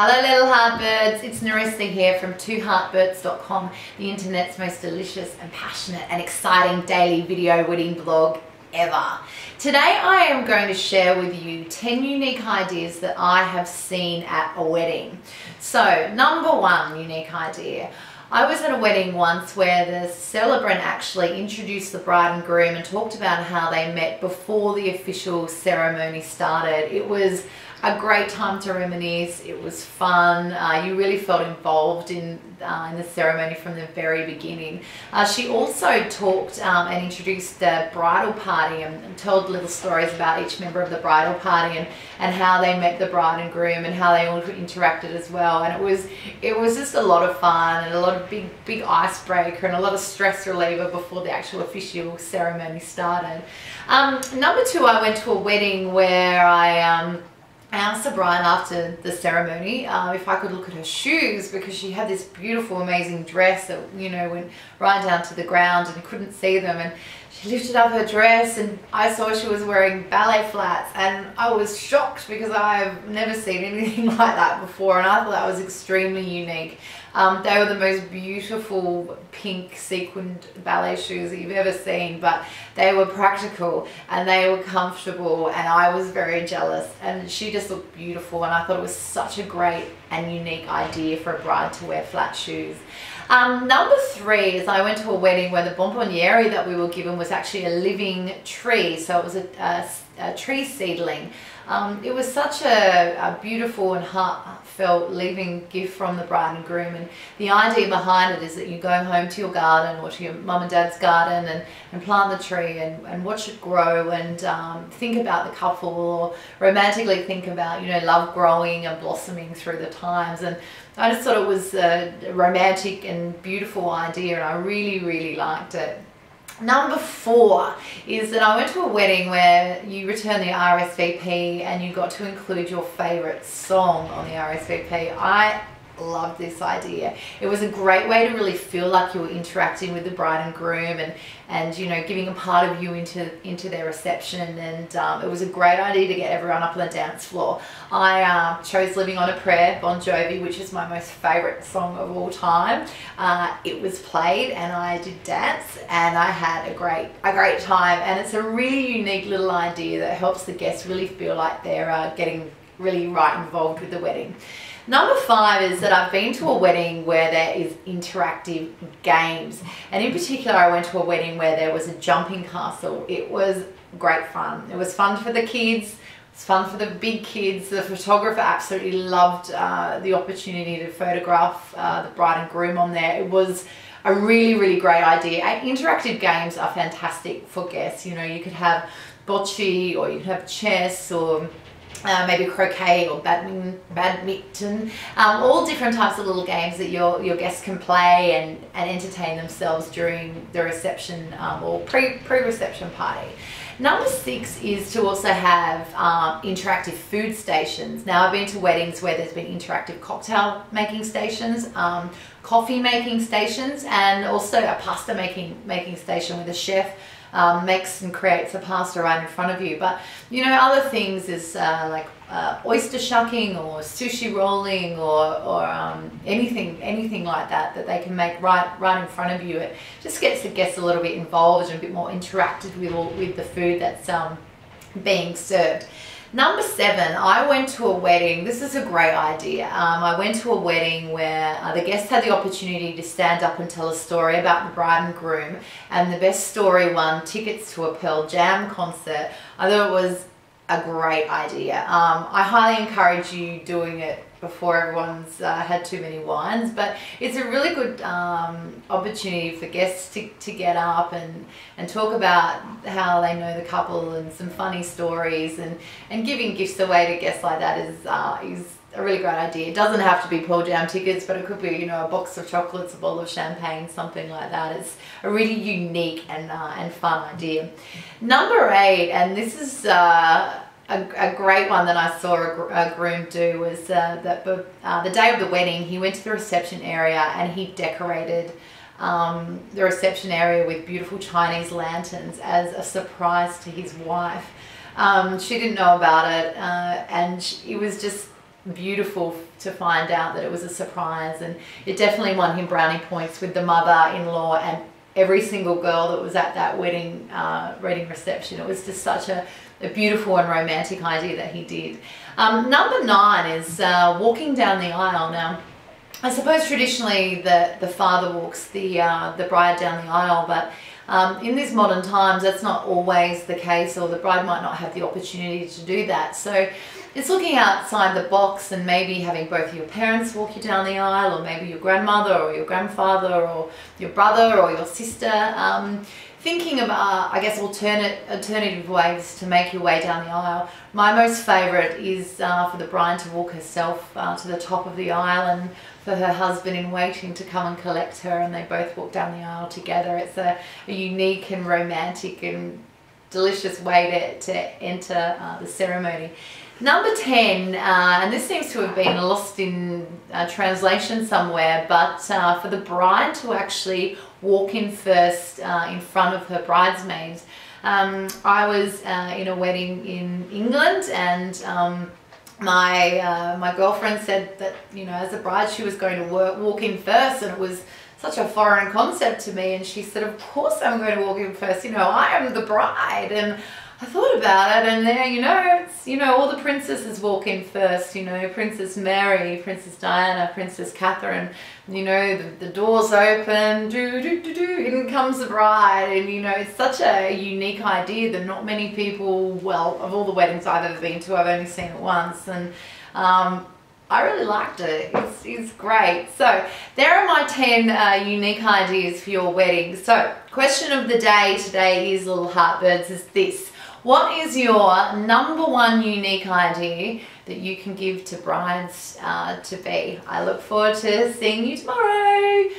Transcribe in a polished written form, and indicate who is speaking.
Speaker 1: Hello little heartbirds, it's Nerissa here from twoheartbirds.com, the internet's most delicious and passionate and exciting daily video wedding blog ever. Today I am going to share with you 10 unique ideas that I have seen at a wedding. So, number one unique idea. I was at a wedding once where the celebrant actually introduced the bride and groom and talked about how they met before the official ceremony started. It was a great time to reminisce. It was fun. You really felt involved in the ceremony from the very beginning. She also talked and introduced the bridal party and told little stories about each member of the bridal party and how they met the bride and groom and how they all interacted as well. And it was just a lot of fun and a lot of big icebreaker and a lot of stress reliever before the actual official ceremony started. Number two, I went to a wedding where I asked the bride after the ceremony if I could look at her shoes, because she had this beautiful, amazing dress that, you know, went right down to the ground and you couldn't see them. And she lifted up her dress and I saw she was wearing ballet flats, and I was shocked because I've never seen anything like that before, and I thought that was extremely unique. They were the most beautiful pink sequined ballet shoes that you've ever seen, but they were practical and they were comfortable, and I was very jealous, and she just looked beautiful, and I thought it was such a great and unique idea for a bride to wear flat shoes. Number three is I went to a wedding where the bonbonniere that we were given was actually a living tree, so it was a tree seedling. It was such a beautiful and heartfelt leaving gift from the bride and groom, and the idea behind it is that you go home to your garden or to your mum and dad's garden and plant the tree and watch it grow and think about the couple, or romantically think about, you know, love growing and blossoming through the times. And I just thought it was a romantic and beautiful idea, and I really liked it. Number four is that I went to a wedding where you return the RSVP and you got to include your favourite song on the RSVP. I loved this idea. It was a great way to really feel like you were interacting with the bride and groom and you know, giving a part of you into their reception, and it was a great idea to get everyone up on the dance floor. I chose Living on a Prayer, Bon Jovi, which is my most favourite song of all time. It was played and I did dance and I had a great time, and it's a really unique little idea that helps the guests really feel like they're getting really right involved with the wedding. Number five is that I've been to a wedding where there is interactive games, and in particular I went to a wedding where there was a jumping castle. It was great fun. It was fun for the kids, it was fun for the big kids. The photographer absolutely loved the opportunity to photograph the bride and groom on there. It was a really great idea. Interactive games are fantastic for guests. You know, you could have bocce, or you could have chess, or maybe croquet or badminton, all different types of little games that your guests can play and entertain themselves during the reception or pre-reception party. Number six is to also have interactive food stations. Now, I've been to weddings where there's been interactive cocktail making stations, coffee making stations, and also a pasta making station with a chef makes and creates a pasta right in front of you. But you know, other things is like oyster shucking or sushi rolling or anything like that they can make right in front of you. It just gets the guests a little bit involved and a bit more interacted with the food that's being served. Number seven, I went to a wedding. This is a great idea. I went to a wedding where the guests had the opportunity to stand up and tell a story about the bride and groom, and the best story won tickets to a Pearl Jam concert. I thought it was a great idea. I highly encourage you doing it before everyone's had too many wines, but it's a really good opportunity for guests to get up and talk about how they know the couple and some funny stories, and giving gifts away to guests like that is a really great idea. It doesn't have to be Pearl Jam tickets, but it could be, you know, a box of chocolates, a bottle of champagne, something like that. It's a really unique and fun idea. Number eight, and this is a great one that I saw a groom do, was that the day of the wedding he went to the reception area and he decorated the reception area with beautiful Chinese lanterns as a surprise to his wife. She didn't know about it, and it was just beautiful to find out that it was a surprise, and it definitely won him brownie points with the mother-in-law and every single girl that was at that wedding reception. It was just such a beautiful and romantic idea that he did. Number 9 is walking down the aisle. Now, I suppose traditionally the father walks the bride down the aisle, but in these modern times that's not always the case, or the bride might not have the opportunity to do that. So it's looking outside the box and maybe having both your parents walk you down the aisle, or maybe your grandmother or your grandfather or your brother or your sister. Thinking of, I guess, alternative ways to make your way down the aisle. My most favourite is for the bride to walk herself to the top of the aisle, and for her husband in waiting to come and collect her, and they both walk down the aisle together. It's a unique and romantic and delicious way to enter the ceremony. Number 10, and this seems to have been lost in translation somewhere, but for the bride to actually walk in first in front of her bridesmaids. I was in a wedding in England, and my girlfriend said that, you know, as a bride she was going to walk in first, and it was such a foreign concept to me, and she said, of course I'm going to walk in first, you know, I am the bride. And I thought about it, and there, you know, it's, you know, all the princesses walk in first, you know, Princess Mary, Princess Diana, Princess Catherine, you know, the doors open, in comes the bride, and, you know, it's such a unique idea that not many people, well, of all the weddings I've ever been to, I've only seen it once, and I really liked it. It's great. So there are my 10 unique ideas for your wedding. So question of the day today is, little heartbirds, is this: what is your number 1 unique idea that you can give to brides to be? I look forward to seeing you tomorrow.